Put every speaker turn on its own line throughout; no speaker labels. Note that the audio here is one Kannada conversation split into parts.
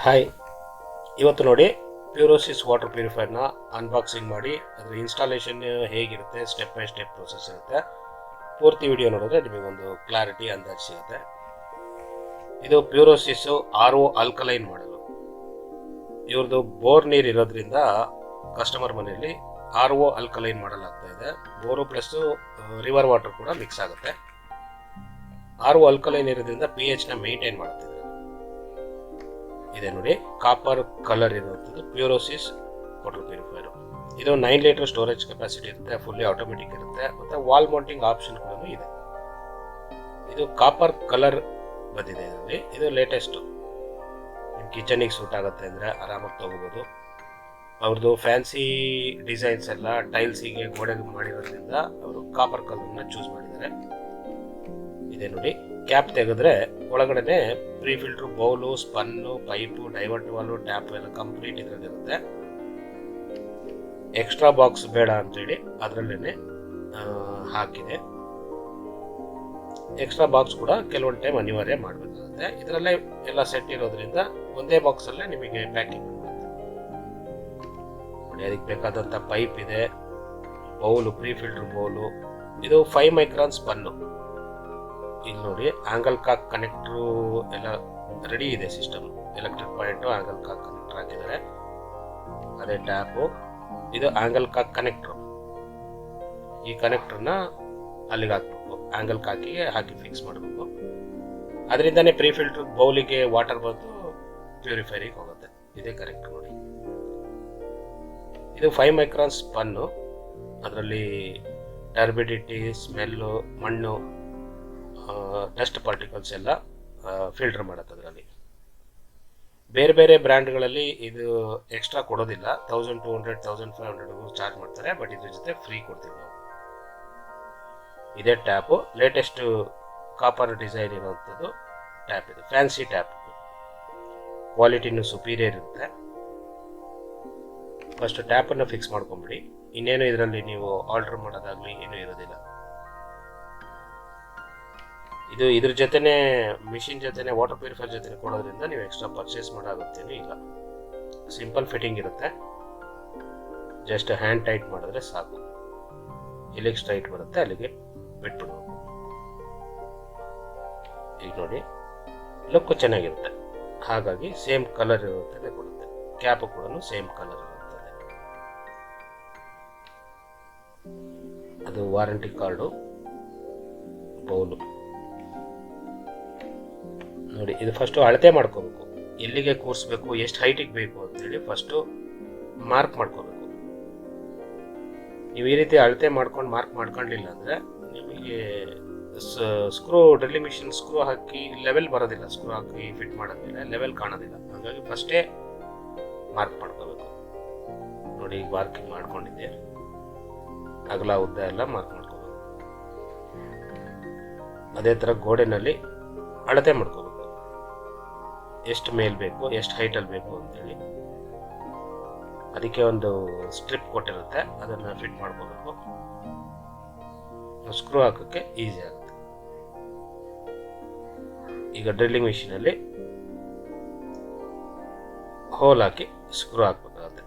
ಹಾಯ್, ಇವತ್ತು ನೋಡಿ ಪ್ಯೂರೋಸಿಸ್ ವಾಟರ್ ಪ್ಯೂರಿಫೈರ್ನ ಅನ್ಬಾಕ್ಸಿಂಗ್ ಮಾಡಿ ಅದರ ಇನ್ಸ್ಟಾಲೇಷನ್ ಹೇಗಿರುತ್ತೆ, ಸ್ಟೆಪ್ ಬೈ ಸ್ಟೆಪ್ ಪ್ರೋಸೆಸ್ ಇರುತ್ತೆ. ಪೂರ್ತಿ ವಿಡಿಯೋ ನೋಡಿದ್ರೆ ನಿಮಗೊಂದು ಕ್ಲಾರಿಟಿ ಅಂದಾಜು ಸಿಗುತ್ತೆ. ಇದು ಪ್ಯೂರೋಸಿಸ್ RO ಆಲ್ಕಲೈನ್ ಮಾಡಲು. ಇವ್ರದ್ದು ಬೋರ್ ನೀರು ಇರೋದ್ರಿಂದ ಕಸ್ಟಮರ್ ಮನೆಯಲ್ಲಿ RO ಆಲ್ಕಲೈನ್ ಮಾಡಲಾಗ್ತಾ ಇದೆ. ಬೋರು ಪ್ಲಸ್ ರಿವರ್ ವಾಟರ್ ಕೂಡ ಮಿಕ್ಸ್ ಆಗುತ್ತೆ. RO ಆಲ್ಕಲೈನ್ ಇರೋದ್ರಿಂದ pH ನ ಮೇಂಟೈನ್ ಮಾಡ್ತಿದೆ. ಇದೆ ನೋಡಿ, ಕಾಪರ್ ಕಲರ್ ಇರುವಂಥದ್ದು ಪ್ಯೂರೋಸಿಸ್ ವಾಟರ್ ಪ್ಯೂರಿಫೈರ್. ಇದು 9 ಲೀಟರ್ ಸ್ಟೋರೇಜ್ ಕೆಪಾಸಿಟಿ ಇರುತ್ತೆ, ಫುಲ್ಲಿ ಆಟೋಮೆಟಿಕ್ ಇರುತ್ತೆ, ಮತ್ತು ವಾಲ್ ಮೌಂಟಿಂಗ್ ಆಪ್ಷನ್ ಕೂಡ ಇದೆ. ಇದು ಕಾಪರ್ ಕಲರ್ ಬಂದಿದೆ ಇದರಲ್ಲಿ. ಇದು ಲೇಟೆಸ್ಟ್, ನಿಮ್ಮ ಕಿಚನಿಗೆ ಸೂಟ್ ಆಗುತ್ತೆ ಅಂದರೆ ಆರಾಮಾಗಿ ತಗೋಬೋದು. ಅವ್ರದ್ದು ಫ್ಯಾನ್ಸಿ ಡಿಸೈನ್ಸ್ ಎಲ್ಲ ಟೈಲ್ಸಿಗೆ ಗೋಡೆಗೆ ಮಾಡಿರೋದ್ರಿಂದ ಅವರು ಕಾಪರ್ ಕಲರ್ನ ಚೂಸ್ ಮಾಡಿದ್ದಾರೆ. ಇದೆ ನೋಡಿ, ಕ್ಯಾಪ್ ತೆಗೆದ್ರೆ ಒಳಗಡೆ ಪ್ರೀ ಫಿಲ್ಟರ್ ಬೌಲು, ಸ್ಪನ್ನು, ಪೈಪು, ಡೈವರ್ಟ್ ವಾಲು, ಟ್ಯಾಪ್ ಎಲ್ಲ ಕಂಪ್ಲೀಟ್ ಇದರಲ್ಲಿರುತ್ತೆ. ಎಕ್ಸ್ಟ್ರಾ ಬಾಕ್ಸ್ ಬೇಡ ಅಂತೇಳಿ ಅದರಲ್ಲೇ ಹಾಕಿದೆ. ಎಕ್ಸ್ಟ್ರಾ ಬಾಕ್ಸ್ ಕೂಡ ಕೆಲವೊಂದು ಟೈಮ್ ಅನಿವಾರ್ಯ ಮಾಡಬೇಕಾಗುತ್ತೆ. ಇದರಲ್ಲೇ ಎಲ್ಲ ಸೆಟ್ ಇರೋದ್ರಿಂದ ಒಂದೇ ಬಾಕ್ಸಲ್ಲೇ ನಿಮಗೆ ಪ್ಯಾಕಿಂಗ್ ಮಾಡುತ್ತೆ ನೋಡಿ. ಅದಕ್ಕೆ ಬೇಕಾದಂಥ ಪೈಪ್ ಇದೆ, ಬೌಲು, ಪ್ರೀ ಫಿಲ್ಟರ್ ಬೌಲು. ಇದು 5 ಮೈಕ್ರಾನ್ ಸ್ಪನ್ನು. ಇಲ್ಲಿ ನೋಡಿ, ಆಂಗಲ್ ಕಾಕ್ ಕನೆಕ್ಟ್ರು ಎಲ್ಲ ರೆಡಿ ಇದೆ. System electric point angle cock connector ಹಾಕಿದ್ದಾರೆ. ಅದೇ ಟ್ಯಾಪು. ಇದು ಆಂಗಲ್ ಕಾಕ್ ಕನೆಕ್ಟ್ರು. ಈ ಕನೆಕ್ಟರ್ನ ಅಲ್ಲಿಗೆ ಹಾಕ್ಬೇಕು, ಆಂಗಲ್ ಕಾಕಿಗೆ ಹಾಕಿ ಫಿಕ್ಸ್ ಮಾಡಬೇಕು. ಅದರಿಂದನೇ ಪ್ರೀ ಫಿಲ್ಟರ್ ಬೌಲಿಗೆ ವಾಟರ್ ಬಂದು ಪ್ಯೂರಿಫೈರಿಗೆ ಹೋಗುತ್ತೆ. ಇದೇ ಕರೆಕ್ಟ್ ನೋಡಿ. ಇದು 5 ಮೈಕ್ರಾನ್ ಸ್ಪನ್ನು. ಅದರಲ್ಲಿ ಟರ್ಬಿಡಿಟಿ, ಸ್ಮೆಲ್ಲು, ಮಣ್ಣು, ಡಸ್ಟ್ ಪಾರ್ಟಿಕಲ್ಸ್ ಎಲ್ಲ ಫಿಲ್ಟರ್ ಮಾಡುತ್ತೆ. ಅದರಲ್ಲಿ ಬೇರೆ ಬೇರೆ ಬ್ರ್ಯಾಂಡ್ಗಳಲ್ಲಿ ಇದು ಎಕ್ಸ್ಟ್ರಾ ಕೊಡೋದಿಲ್ಲ. 1200 1500 ಚಾರ್ಜ್ ಮಾಡ್ತಾರೆ, ಬಟ್ ಇದ್ರ ಜೊತೆ ಫ್ರೀ ಕೊಡ್ತೀವಿ ನಾವು. ಇದೇ ಟ್ಯಾಪು, ಲೇಟೆಸ್ಟ್ ಕಾಪರ್ ಡಿಸೈನ್ ಇರುವಂಥದ್ದು ಟ್ಯಾಪ್. ಇದು ಫ್ಯಾನ್ಸಿ ಟ್ಯಾಪ್, ಕ್ವಾಲಿಟಿನೂ ಸುಪೀರಿಯರ್ ಇರುತ್ತೆ. ಫಸ್ಟ್ ಟ್ಯಾಪನ್ನು ಫಿಕ್ಸ್ ಮಾಡ್ಕೊಂಬಿಡಿ. ಇನ್ನೇನು ಇದರಲ್ಲಿ ನೀವು ಆಲ್ಟರ್ ಮಾಡೋದಾಗಲಿ ಏನೂ ಇರೋದಿಲ್ಲ. ಇದು ಇದ್ರ ಜೊತೆನೆ ಮಿಷಿನ್ ಜೊತೆನೆ ವಾಟರ್ ಪ್ಯೂರಿಫೈರ್ ಜೊತೆ ಕೊಡೋದ್ರಿಂದ ನೀವು ಎಕ್ಸ್ಟ್ರಾ ಪರ್ಚೇಸ್ ಮಾಡೋಗತ್ತೇನೂ ಇಲ್ಲ. ಸಿಂಪಲ್ ಫಿಟ್ಟಿಂಗ್ ಇರುತ್ತೆ. ಜಸ್ಟ್ ಹ್ಯಾಂಡ್ ಟೈಟ್ ಮಾಡಿದ್ರೆ ಸಾಕು. ಎಲ್ಲಿಗೆ ಸ್ಟ್ರೈಟ್ ಬರುತ್ತೆ ಅಲ್ಲಿಗೆ ಬಿಟ್ಬಿಡ್ಬೇಕು. ಈಗ ನೋಡಿ, ಲುಕ್ ಚೆನ್ನಾಗಿರುತ್ತೆ. ಹಾಗಾಗಿ ಸೇಮ್ ಕಲರ್ ಇರುತ್ತದೆ ಕೊಡುತ್ತೆ. ಕ್ಯಾಪ್ ಕೂಡ ಸೇಮ್ ಕಲರ್ ಇರುತ್ತದೆ. ಅದು ವಾರಂಟಿ ಕಾರ್ಡು, ಬೌಲು ನೋಡಿ. ಇದು ಫಸ್ಟು ಅಳತೆ ಮಾಡ್ಕೋಬೇಕು, ಎಲ್ಲಿಗೆ ಕೂರಿಸ್ಬೇಕು, ಎಷ್ಟು ಹೈಟಿಗೆ ಬೇಕು ಅಂತೇಳಿ ಫಸ್ಟು ಮಾರ್ಕ್ ಮಾಡ್ಕೋಬೇಕು. ನೀವು ಈ ರೀತಿ ಅಳತೆ ಮಾಡ್ಕೊಂಡು ಮಾರ್ಕ್ ಮಾಡ್ಕೊಂಡಿಲ್ಲ ಅಂದರೆ ನಿಮಗೆ ಸ್ಕ್ರೂ, ಡ್ರಿಲ್ಲಿಂಗ್ ಮಿಷಿನ್ ಸ್ಕ್ರೂ ಹಾಕಿ ಲೆವೆಲ್ ಬರೋದಿಲ್ಲ. ಸ್ಕ್ರೂ ಹಾಕಿ ಫಿಟ್ ಮಾಡೋದಿಲ್ಲ, ಲೆವೆಲ್ ಕಾಣೋದಿಲ್ಲ. ಹಾಗಾಗಿ ಫಸ್ಟೇ ಮಾರ್ಕ್ ಮಾಡ್ಕೋಬೇಕು ನೋಡಿ. ಈಗ ಮಾರ್ಕಿಂಗ್ ಮಾಡ್ಕೊಂಡಿದ್ದೆ, ಅಗಲ ಉದ್ದ ಎಲ್ಲ ಮಾರ್ಕ್ ಮಾಡ್ಕೋಬೇಕು. ಅದೇ ಥರ ಗೋಡೆನಲ್ಲಿ ಅಳತೆ ಮಾಡ್ಕೋಬೇಕು, ಎಷ್ಟು ಮೇಲ್ ಬೇಕು, ಎಷ್ಟು ಹೈಟಲ್ಲಿ ಬೇಕು ಅಂತೇಳಿ. ಅದಕ್ಕೆ ಒಂದು ಸ್ಟ್ರಿಪ್ ಕೊಟ್ಟಿರುತ್ತೆ, ಅದನ್ನು ಫಿಟ್ ಮಾಡ್ಕೋಬೇಕು. ಸ್ಕ್ರೂ ಹಾಕೋಕ್ಕೆ ಈಸಿ ಆಗುತ್ತೆ. ಈಗ ಡ್ರಿಲ್ಲಿಂಗ್ ಮಿಷಿನಲ್ಲಿ ಹೋಲ್ ಹಾಕಿ ಸ್ಕ್ರೂ ಹಾಕಬೇಕಾಗುತ್ತೆ.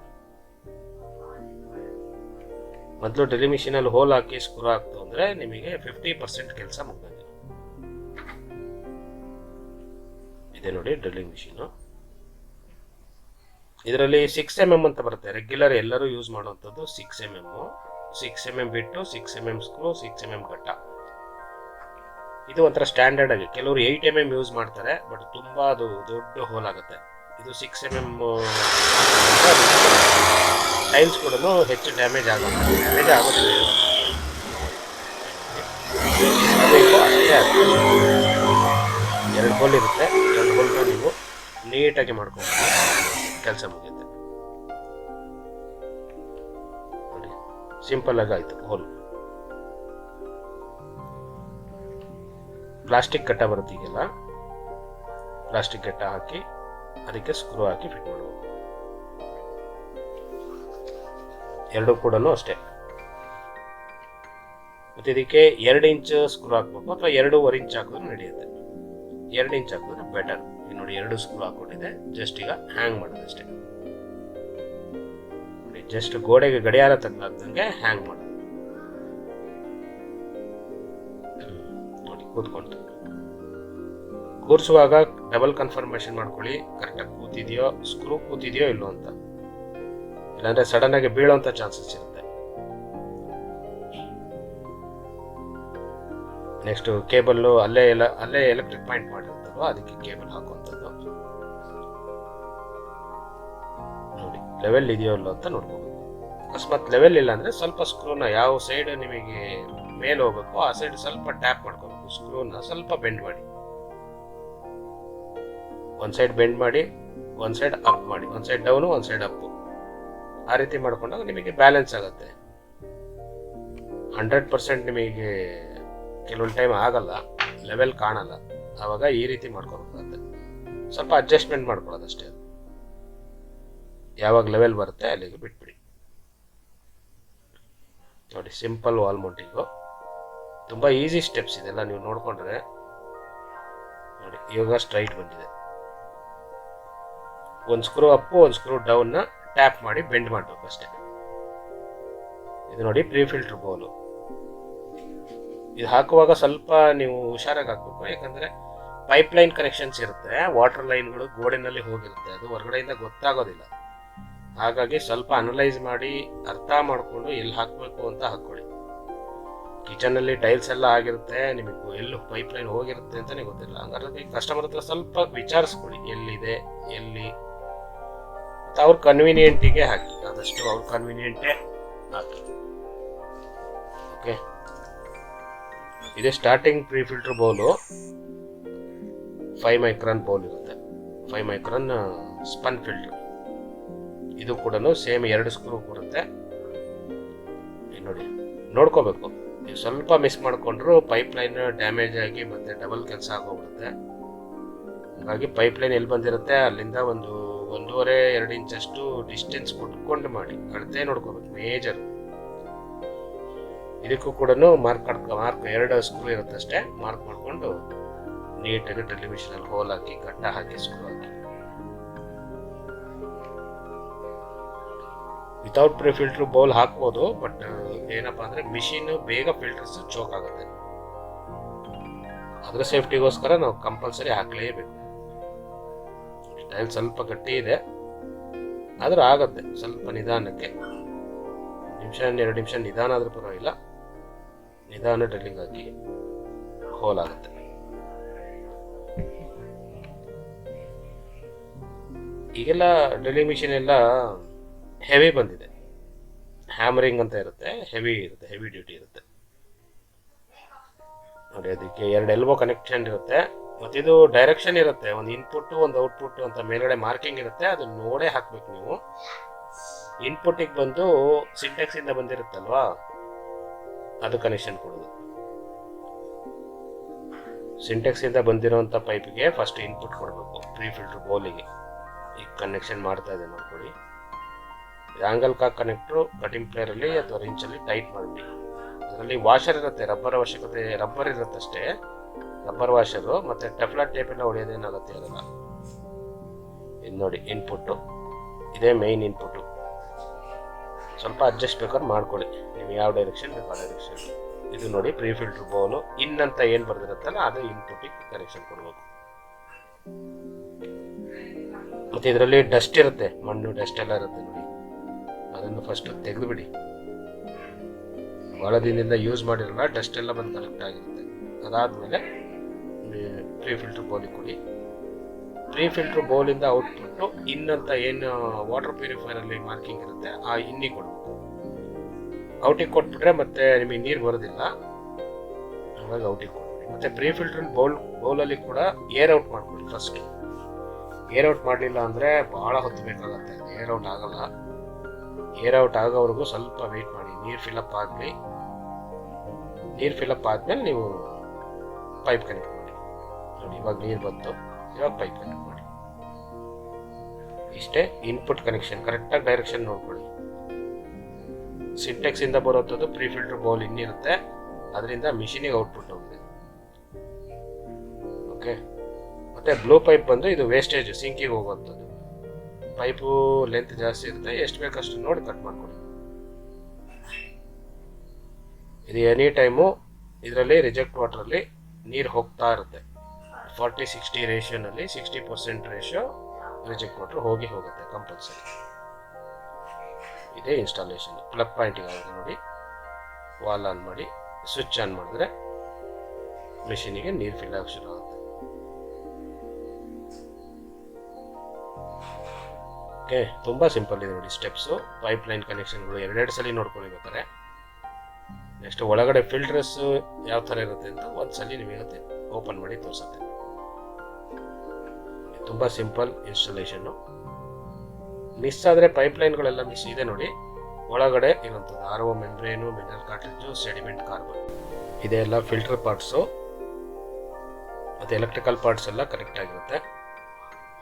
ಮೊದಲು ಡ್ರಿಲ್ಲಿಂಗ್ ಮಿಷಿನಲ್ಲಿ ಹೋಲ್ ಹಾಕಿ ಸ್ಕ್ರೂ ಹಾಕ್ತು ಅಂದರೆ ನಿಮಗೆ 50% ಕೆಲಸ ಮುಗಿದಂಗೆ. ಇದೆ ನೋಡಿ ಡ್ರಿಲ್ಲಿಂಗ್ ಮಿಷಿನು. ಇದರಲ್ಲಿ 6 mm ಅಂತ ಬರುತ್ತೆ. ರೆಗ್ಯುಲರ್ ಎಲ್ಲರೂ ಯೂಸ್ ಮಾಡುವಂಥದ್ದು 6 mm. 6 mm ಬಿಟ್ಟು 6 mm ಸ್ಕ್ರೂ, 6 mm ಗಟ್ಟ. ಇದು ಒಂಥರ ಸ್ಟ್ಯಾಂಡರ್ಡ್ ಆಗಿ. ಕೆಲವರು 8 mm ಯೂಸ್ ಮಾಡ್ತಾರೆ, ಬಟ್ ತುಂಬ ಅದು ದೊಡ್ಡ ಹೋಲ್ ಆಗುತ್ತೆ. ಇದು 6 mm ಟೈಲ್ಸ್ ಕೂಡ ಹೆಚ್ಚು ಡ್ಯಾಮೇಜ್ ಆಗೋದಿಲ್ಲ. ಎರಡು ಹೋಲ್ ಇರುತ್ತೆ. 2 ಹೋಲ್ನ ನೀವು ನೀಟಾಗಿ ಮಾಡ್ಕೊಂಡು ಕೆಲಸ ಮುಗಿಯುತ್ತೆ ನೋಡಿ. ಸಿಂಪಲ್ ಆಗಿ ಆಯ್ತು ಹೋಲ್. ಪ್ಲಾಸ್ಟಿಕ್ ಗಟ್ಟ ಬರುತ್ತೆ. ಈಗೆಲ್ಲ ಪ್ಲಾಸ್ಟಿಕ್ ಗಟ್ಟ ಹಾಕಿ ಅದಕ್ಕೆ ಸ್ಕ್ರೂ ಹಾಕಿ ಫಿಟ್ ಮಾಡಬೇಕು. ಎರಡು ಕೂಡ ಅಷ್ಟೇ. ಮತ್ತು ಇದಕ್ಕೆ 2 ಇಂಚ್ ಸ್ಕ್ರೂ ಹಾಕಬೇಕು, ಅಥವಾ 2.5 ಇಂಚ್ ಹಾಕಿದ್ರೆ ನಡೆಯುತ್ತೆ. 2 ಇಂಚ್ ಹಾಕಿದ್ರೆ ಬೆಟರ್. ನೋಡಿ 2 ಸ್ಕ್ರೂ ಹಾಕೊಂಡಿದೆ. ಜಸ್ಟ್ ಈಗ ಹ್ಯಾಂಗ್ ಮಾಡೋದಷ್ಟೇ. ನೋಡಿ ಜಸ್ಟ್ ಗೋಡೆಗೆ ಗಡಿಯಾರ ತಗ್ಲಾಗ್ದಂಗೆ ಹ್ಯಾಂಗ್ ಮಾಡೋದು. ನೋಡಿ ಕೂತ್ಕೊಂಡು ಕೂರಿಸುವಾಗ ಡಬಲ್ ಕನ್ಫರ್ಮೇಶನ್ ಮಾಡ್ಕೊಳ್ಳಿ, ಕರೆಕ್ಟಾಗಿ ಕೂತಿದೆಯೋ, ಸ್ಕ್ರೂ ಕೂತಿದೆಯೋ ಇಲ್ಲೋ ಅಂತ. ಇಲ್ಲಾಂದ್ರೆ ಸಡನ್ ಆಗಿ ಬೀಳೋಂಥ ಚಾನ್ಸಸ್ ಇರುತ್ತೆ. ನೆಕ್ಸ್ಟ್ ಕೇಬಲ್ ಅಲ್ಲೇ ಎಲೆಕ್ಟ್ರಿಕ್ ಪಾಯಿಂಟ್ ಮಾಡಿರುತ್ತಲ್ವ, ಅದಕ್ಕೆ ಕೇಬಲ್ ಹಾಕುವಂಥದ್ದು. ನೋಡಿ ಲೆವೆಲ್ ಇದೆಯೋ ಇಲ್ಲೋ ಅಂತ ನೋಡ್ಕೋಬೇಕು. ಅಕಸ್ಮಾತ್ ಲೆವೆಲ್ ಇಲ್ಲ ಅಂದ್ರೆ ಸ್ವಲ್ಪ ಸ್ಕ್ರೂನ ಯಾವ ಸೈಡ್ ನಿಮಗೆ ಮೇಲೆ ಹೋಗ್ಬೇಕು ಆ ಸೈಡ್ ಸ್ವಲ್ಪ ಟ್ಯಾಪ್ ಮಾಡ್ಕೋಬೇಕು. ಸ್ಕ್ರೂನ ಸ್ವಲ್ಪ ಬೆಂಡ್ ಮಾಡಿ, ಒಂದ್ ಸೈಡ್ ಬೆಂಡ್ ಮಾಡಿ, ಒಂದ್ ಸೈಡ್ ಅಪ್ ಮಾಡಿ, ಒಂದ್ ಸೈಡ್ ಡೌನು ಒಂದ್ ಸೈಡ್ ಅಪ್. ಆ ರೀತಿ ಮಾಡ್ಕೊಂಡಾಗ ನಿಮಗೆ ಬ್ಯಾಲೆನ್ಸ್ ಆಗುತ್ತೆ. 100% ನಿಮಗೆ ಕೆಲವೊಂದು ಟೈಮ್ ಆಗಲ್ಲ, ಲೆವೆಲ್ ಕಾಣಲ್ಲ. ಆವಾಗ ಈ ರೀತಿ ಮಾಡ್ಕೋಬೇಕಾಗುತ್ತೆ. ಸ್ವಲ್ಪ ಅಡ್ಜಸ್ಟ್ಮೆಂಟ್ ಮಾಡ್ಕೊಳ್ಳೋದಷ್ಟೇ. ಯಾವಾಗ ಲೆವೆಲ್ ಬರುತ್ತೆ ಅಲ್ಲಿಗೆ ಬಿಟ್ಬಿಡಿ. ನೋಡಿ ಸಿಂಪಲ್ ವಾಲ್ ಮೌಂಟಿಂಗು, ತುಂಬ ಈಸಿ ಸ್ಟೆಪ್ಸ್ ಇದೆಲ್ಲ. ನೀವು ನೋಡ್ಕೊಂಡ್ರೆ ನೋಡಿ ಇವಾಗ ಸ್ಟ್ರೈಟ್ ಬಂದಿದೆ. ಒಂದು ಸ್ಕ್ರೂ ಅಪ್ಪು ಒಂದು ಸ್ಕ್ರೂ ಡೌನ್ನ ಟ್ಯಾಪ್ ಮಾಡಿ ಬೆಂಡ್ ಮಾಡಬೇಕು ಅಷ್ಟೇ. ಇದು ನೋಡಿ ಪ್ರೀ ಫಿಲ್ಟರ್ ಬೌಲು. ಇದು ಹಾಕುವಾಗ ಸ್ವಲ್ಪ ನೀವು ಹುಷಾರಾಗಿ ಹಾಕಬೇಕು, ಯಾಕಂದರೆ ಪೈಪ್ಲೈನ್ ಕನೆಕ್ಷನ್ಸ್ ಇರುತ್ತೆ, ವಾಟರ್ ಲೈನ್ಗಳು ಗೋಡೆನಲ್ಲಿ ಹೋಗಿರುತ್ತೆ, ಅದು ಹೊರಗಡೆಯಿಂದ ಗೊತ್ತಾಗೋದಿಲ್ಲ. ಹಾಗಾಗಿ ಸ್ವಲ್ಪ ಅನಲೈಸ್ ಮಾಡಿ ಅರ್ಥ ಮಾಡಿಕೊಂಡು ಎಲ್ಲಿ ಹಾಕಬೇಕು ಅಂತ ಹಾಕ್ಕೊಳ್ಳಿ. ಕಿಚನಲ್ಲಿ ಟೈಲ್ಸ್ ಎಲ್ಲ ಆಗಿರುತ್ತೆ, ನಿಮಗೆ ಎಲ್ಲೂ ಪೈಪ್ಲೈನ್ ಹೋಗಿರುತ್ತೆ ಅಂತಲೇ ಗೊತ್ತಿಲ್ಲ. ಹಂಗಾದ್ರೆ ಕಸ್ಟಮರ್ ಹತ್ರ ಸ್ವಲ್ಪ ವಿಚಾರಿಸ್ಕೊಳ್ಳಿ ಎಲ್ಲಿದೆ ಎಲ್ಲಿ ಮತ್ತು ಅವ್ರ ಕನ್ವೀನಿಯೆಂಟಿಗೆ ಹಾಕಿ, ಆದಷ್ಟು ಅವ್ರ ಕನ್ವೀನಿಯೆಂಟೇ ಹಾಕಿ. ಓಕೆ, ಇದೇ starting pre filter bowl. 5 micron bowl ಇರುತ್ತೆ, 5 ಮೈಕ್ರಾನ್ ಸ್ಪನ್ ಫಿಲ್ಟರ್. ಇದು ಕೂಡ ಸೇಮ್ 2 ಸ್ಕ್ರೂ ಬರುತ್ತೆ. ನೋಡಿ ನೋಡ್ಕೋಬೇಕು, ನೀವು ಸ್ವಲ್ಪ ಮಿಸ್ ಮಾಡಿಕೊಂಡ್ರು ಪೈಪ್ಲೈನ್ ಡ್ಯಾಮೇಜ್ ಆಗಿ ಮತ್ತೆ ಡಬಲ್ ಕೆಲಸ ಆಗೋಗ್ಬಿಡುತ್ತೆ. ಹಾಗಾಗಿ ಪೈಪ್ಲೈನ್ ಎಲ್ಲಿ ಬಂದಿರುತ್ತೆ ಅಲ್ಲಿಂದ 1.5-2 ಇಂಚಷ್ಟು ಡಿಸ್ಟೆನ್ಸ್ ಕೊಟ್ಕೊಂಡು ಮಾಡಿ, ಅಳತೆ ನೋಡ್ಕೋಬೇಕು ಮೇಜರ್. ಇದಕ್ಕೂ ಕೂಡ ಮಾರ್ಕ್ 2 ಸ್ಕ್ರೂ ಇರುತ್ತೆ ಅಷ್ಟೇ. ಮಾರ್ಕ್ ಮಾಡಿಕೊಂಡು ನೀಟಾಗಿ ಡ್ರಿಲ್ಲಿಂಗ್ ಮಿಷಿನಲ್ಲಿ ಹೋಲ್ ಹಾಕಿ ಗಡ್ಡ ಹಾಕಿ ಸ್ಕ್ರೂ ಹಾಕಿ. ವಿತೌಟ್ ಪ್ರೀ ಫಿಲ್ಟರ್ ಬೌಲ್ ಹಾಕ್ಬೋದು, ಬಟ್ ಏನಪ್ಪಾ ಅಂದ್ರೆ ಮಿಷಿನ್ ಬೇಗ ಫಿಲ್ಟರ್ಸ್ ಚೋಕ್ ಆಗುತ್ತೆ. ಅದ್ರ ಸೇಫ್ಟಿಗೋಸ್ಕರ ನಾವು ಕಂಪಲ್ಸರಿ ಹಾಕ್ಲೇಬೇಕು. ಟೈಲ್ ಸ್ವಲ್ಪ ಗಟ್ಟಿ ಇದೆ, ಆದ್ರೂ ಆಗತ್ತೆ ಸ್ವಲ್ಪ ನಿಧಾನಕ್ಕೆ. 1-2 ನಿಮಿಷ ನಿಧಾನ ಆದ್ರೂ ಪರವಾಗಿಲ್ಲ, ನಿಧಾನ ಡ್ರಿಲ್ಲಿಂಗ್ ಹಾಕಿ ಹೋಲ್ ಆಗುತ್ತೆ. ಈಗೆಲ್ಲ ಡ್ರಿಲ್ಲಿಂಗ್ ಮಿಷಿನ್ ಎಲ್ಲ ಹೆವಿ ಬಂದಿದೆ. ಹ್ಯಾಮರಿಂಗ್ ಅಂತ ಇರುತ್ತೆ, ಹೆವಿ ಡ್ಯೂಟಿ ಇರುತ್ತೆ. ನೋಡಿ ಅದಕ್ಕೆ 2 ಎಲ್ಬೋ ಕನೆಕ್ಷನ್ ಇರುತ್ತೆ, ಮತ್ತಿದು ಡೈರೆಕ್ಷನ್ ಇರುತ್ತೆ. ಒಂದು ಇನ್ಪುಟ್ ಒಂದು ಔಟ್ಪುಟ್ ಅಂತ ಮೇಲ್ಗಡೆ ಮಾರ್ಕಿಂಗ್ ಇರುತ್ತೆ, ಅದು ನೋಡೇ ಹಾಕ್ಬೇಕು ನೀವು. ಇನ್ಪುಟ್ಟಿಗೆ ಬಂದು ಸಿಂಟೆಕ್ಸ್ ಇಂದ ಬಂದಿರುತ್ತಲ್ವಾ, ಅದು ಕನೆಕ್ಷನ್ ಕೊಡೋದು. ಸಿಂಟೆಕ್ಸ್ ಇಂದ ಬಂದಿರೋಂಥ ಪೈಪ್ಗೆ ಫಸ್ಟ್ ಇನ್ಪುಟ್ ಕೊಡಬೇಕು. ಪ್ರೀ ಫಿಲ್ಟರ್ ಬೌಲಿಗೆ ಈಗ ಕನೆಕ್ಷನ್ ಮಾಡ್ತಾ ಇದೆ ನೋಡ್ಕೊಳ್ಳಿ. ಆಂಗಲ್ ಕಾಕ್ ಕನೆಕ್ಟ್ರು ಕಟಿಂಗ್ ಪ್ಲೇಯರಲ್ಲಿ ಅಥವಾ ರಿಂಚಲ್ಲಿ ಟೈಟ್ ಮಾಡಿ. ಅದರಲ್ಲಿ ವಾಷರ್ ಇರುತ್ತೆ, ರಬ್ಬರ್ ಇರುತ್ತಷ್ಟೇ, ರಬ್ಬರ್ ವಾಷರು. ಮತ್ತೆ ಟೆಫ್ಲಾಟ್ ಟೇಪ್ ಎಲ್ಲ ಹೊಡೆಯೋದೇನಾಗುತ್ತೆ ಅದಲ್ಲ. ಇದು ನೋಡಿ ಇನ್ಪುಟ್ಟು, ಇದೇ ಮೇಯ್ನ್ ಇನ್ಪುಟ್ಟು. ಸ್ವಲ್ಪ ಅಡ್ಜಸ್ಟ್ ಬೇಕಾದ್ರೆ ಮಾಡ್ಕೊಳ್ಳಿ, ನೀವು ಯಾವ ಡೈರೆಕ್ಷನ್ ಬೇಕು ಆ ಡೈರೆಕ್ಷನ್. ಇದು ನೋಡಿ ಪ್ರೀ ಫಿಲ್ಟರ್ ಬೌಲು. ಇನ್ ಅಂತ ಏನು ಬರ್ದಿರುತ್ತಲ್ಲ ಅದು ಇನ್ಪುಟ್ಟಿಗೆ ಕನೆಕ್ಷನ್ ಕೊಡಬೇಕು. ಮತ್ತೆ ಇದರಲ್ಲಿ ಡಸ್ಟ್ ಇರುತ್ತೆ, ಮಣ್ಣು ಡಸ್ಟ್ ಎಲ್ಲ ಇರುತ್ತೆ ನೋಡಿ, ಅದನ್ನು ಫಸ್ಟ್ ತೆಗೆದುಬಿಡಿ. ಭಾಳ ದಿನದಿಂದ ಯೂಸ್ ಮಾಡಿರಲ್ಲ, ಡಸ್ಟ್ ಎಲ್ಲ ಬಂದು ಕಲೆಕ್ಟ್ ಆಗಿರುತ್ತೆ. ಅದಾದಮೇಲೆ ಪ್ರೀ ಫಿಲ್ಟರ್ ಬೌಲಿಗೆ ಕೊಡಿ. ಪ್ರೀ ಫಿಲ್ಟರ್ ಬೌಲಿಂದ ಔಟ್ಪುಟ್ಟು ಇನ್ನಂತ ಏನು ವಾಟರ್ ಪ್ಯೂರಿಫೈರಲ್ಲಿ ಮಾರ್ಕಿಂಗ್ ಇರುತ್ತೆ ಆ ಇನ್ನಿಗೆ ಕೊಡಬೇಕು. ಔಟಿಗೆ ಕೊಟ್ಬಿಟ್ರೆ ಮತ್ತೆ ನಿಮಗೆ ನೀರು ಬರೋದಿಲ್ಲ, ಹಾಗಾಗಿ ಔಟಿಗೆ ಕೊಡ್ಬೇಡಿ. ಮತ್ತೆ ಪ್ರೀ ಫಿಲ್ಟರ್ ಬೌಲಲ್ಲಿ ಕೂಡ ಏರ್ ಔಟ್ ಮಾಡ್ಕೊಳ್ಳಿ ಫಸ್ಟ್. ಏರ್ ಔಟ್ ಮಾಡಲಿಲ್ಲ ಅಂದರೆ ಭಾಳ ಹೊತ್ತು ಬೇಕಾಗತ್ತೆ, ಏರ್ ಔಟ್ ಆಗಲ್ಲ. ಏರ್ ಔಟ್ ಆಗೋವರೆಗೂ ಸ್ವಲ್ಪ ವೆಯ್ಟ್ ಮಾಡಿ. ನೀರು ಫಿಲಪ್ ಆಗಲಿ, ನೀರು ಫಿಲಪ್ ಆದಮೇಲೆ ನೀವು ಪೈಪ್ ಕನೆಕ್ಟ್ ಮಾಡಿ. ನೋಡಿ ಇವಾಗ ನೀರು ಬಂತು, ಇವಾಗ ಪೈಪ್ ಕನೆಕ್ಟ್ ಮಾಡಿ. ಇಷ್ಟೇ ಇನ್ಪುಟ್ ಕನೆಕ್ಷನ್. ಕರೆಕ್ಟಾಗಿ ಡೈರೆಕ್ಷನ್ ನೋಡ್ಕೊಳ್ಳಿ. ಸಿಂಟೆಕ್ಸ್ ಇಂದ ಬರೋಂಥದ್ದು ಪ್ರೀ ಫಿಲ್ಟರ್ ಬೌಲ್ ಇನ್ನಿರುತ್ತೆ, ಅದರಿಂದ ಮಿಷಿನಿಗೆ ಔಟ್ಪುಟ್ ಹೋಗಿದೆ. ಓಕೆ, ಮತ್ತೆ ಮತ್ತು ಬ್ಲೂ ಪೈಪ್ ಬಂದು ಇದು ವೇಸ್ಟೇಜ್ ಸಿಂಕಿಗೆ ಹೋಗುವಂಥದ್ದು. ಪೈಪು ಲೆಂತ್ ಜಾಸ್ತಿ ಇರುತ್ತೆ, ಎಷ್ಟು ಬೇಕಷ್ಟು ನೋಡಿ ಕಟ್ ಮಾಡ್ಕೊಳ್ಳಿ. ಇದು ಎನಿ ಟೈಮು ಇದರಲ್ಲಿ ರಿಜೆಕ್ಟ್ ವಾಟ್ರಲ್ಲಿ ನೀರು ಹೋಗ್ತಾ ಇರುತ್ತೆ. 40-60 ರೇಷಿಯೋನಲ್ಲಿ 60% ರೇಷಿಯೋ ರಿಜೆಕ್ಟ್ ವಾಟರ್ ಹೋಗುತ್ತೆ ಕಂಪಲ್ಸರಿ. ಇದೇ ಇನ್ಸ್ಟಾಲೇಷನ್. ಪ್ಲಗ್ ಪಾಯಿಂಟಿಗೆ ಆಗುತ್ತೆ ನೋಡಿ, ವಾಲ್ ಆನ್ ಮಾಡಿ ಸ್ವಿಚ್ ಆನ್ ಮಾಡಿದ್ರೆ ಮೆಷಿನಿಗೆ ನೀರು ಫಿಲ್ ಆಗಿ ಶುರು ಆಗುತ್ತೆ. ಓಕೆ, ತುಂಬ ಸಿಂಪಲ್ ಇದೆ ನೋಡಿ ಸ್ಟೆಪ್ಸು. ಪೈಪ್ ಲೈನ್ ಕನೆಕ್ಷನ್ಗಳು 2 ಸಲ ನೋಡ್ಕೊಳ್ಬೇಕಾರೆ. ನೆಕ್ಸ್ಟ್ ಒಳಗಡೆ ಫಿಲ್ಟರ್ಸ್ ಯಾವ ಥರ ಇರುತ್ತೆ ಅಂತ ಒಂದು ಸಲ ನಿಮಗೆ ಓಪನ್ ಮಾಡಿ ತೋರಿಸುತ್ತೆ. ತುಂಬ ಸಿಂಪಲ್ ಇನ್ಸ್ಟಾಲೇಷನ್ನು. ಮಿಸ್ ಆದರೆ ಪೈಪ್ ಲೈನ್ಗಳೆಲ್ಲ ಮಿಸ್ ಇದೆ ನೋಡಿ. ಒಳಗಡೆ ಇರುವಂಥದ್ದು RO membrane, mineral cartridge, sediment carbon, ಇದೆಲ್ಲ ಫಿಲ್ಟರ್ ಪಾರ್ಟ್ಸು ಮತ್ತು ಎಲೆಕ್ಟ್ರಿಕಲ್ ಪಾರ್ಟ್ಸ್ ಎಲ್ಲ ಕರೆಕ್ಟ್ ಆಗಿರುತ್ತೆ.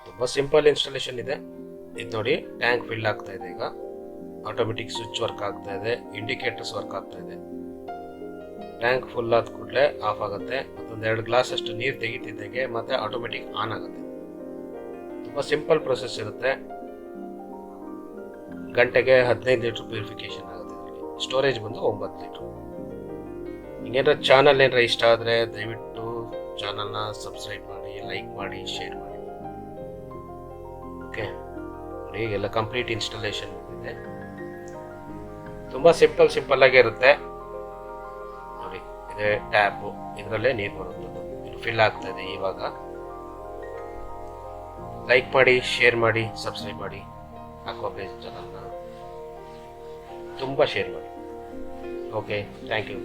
ತುಂಬ ಸಿಂಪಲ್ ಇನ್ಸ್ಟಾಲೇಷನ್ ಇದೆ. ಇದು ನೋಡಿ, ಟ್ಯಾಂಕ್ ಫಿಲ್ ಆಗ್ತಾ ಇದೆ. ಈಗ ಆಟೋಮೆಟಿಕ್ ಸ್ವಿಚ್ ವರ್ಕ್ ಆಗ್ತಾ ಇದೆ, ಇಂಡಿಕೇಟರ್ಸ್ ವರ್ಕ್ ಆಗ್ತಾ ಇದೆ. ಟ್ಯಾಂಕ್ ಫುಲ್ ಆದ ಕೂಡಲೇ ಆಫ್ ಆಗುತ್ತೆ. ಮತ್ತೊಂದು 2 ಗ್ಲಾಸ್ ಅಷ್ಟು ನೀರು ತೆಗಿತಿದ್ದಂಗೆ ಮತ್ತೆ ಆಟೋಮೆಟಿಕ್ ಆನ್ ಆಗುತ್ತೆ. ತುಂಬ ಸಿಂಪಲ್ ಪ್ರೊಸೆಸ್ ಇರುತ್ತೆ. ಗಂಟೆಗೆ 15 ಲೀಟ್ರ್ ಪ್ಯೂರಿಫಿಕೇಶನ್ ಆಗುತ್ತೆ. ಸ್ಟೋರೇಜ್ ಬಂದು 9 ಲೀಟ್ರ್. ಹಿಂಗೇನಾರ ಚಾನಲ್ ಏನಾರ ಇಷ್ಟ ಆದರೆ ದಯವಿಟ್ಟು ಚಾನಲ್ನ ಸಬ್ಸ್ಕ್ರೈಬ್ ಮಾಡಿ, ಲೈಕ್ ಮಾಡಿ, ಶೇರ್ ಮಾಡಿ. ಓಕೆ ನೋಡಿ, ಈಗೆಲ್ಲ ಕಂಪ್ಲೀಟ್ ಇನ್ಸ್ಟಾಲೇಷನ್ ಇದೆ. ತುಂಬ ಸಿಂಪಲ್ ಆಗೇ ಇರುತ್ತೆ ನೋಡಿ. ಇದೆ ಟ್ಯಾಪು, ಇದರಲ್ಲೇ ನೀರು ಬರುತ್ತದೆ. ಇದು ಫಿಲ್ ಆಗ್ತಾ ಇದೆ ಇವಾಗ. ಲೈಕ್ ಮಾಡಿ, ಶೇರ್ ಮಾಡಿ, ಸಬ್ಸ್ಕ್ರೈಬ್ ಮಾಡಿ. ಅಕ್ವಾಬೇಸ್ ಚಾನಲ್ನ ತುಂಬ ಶೇರ್ ಮಾಡಿ. Okay, thank you.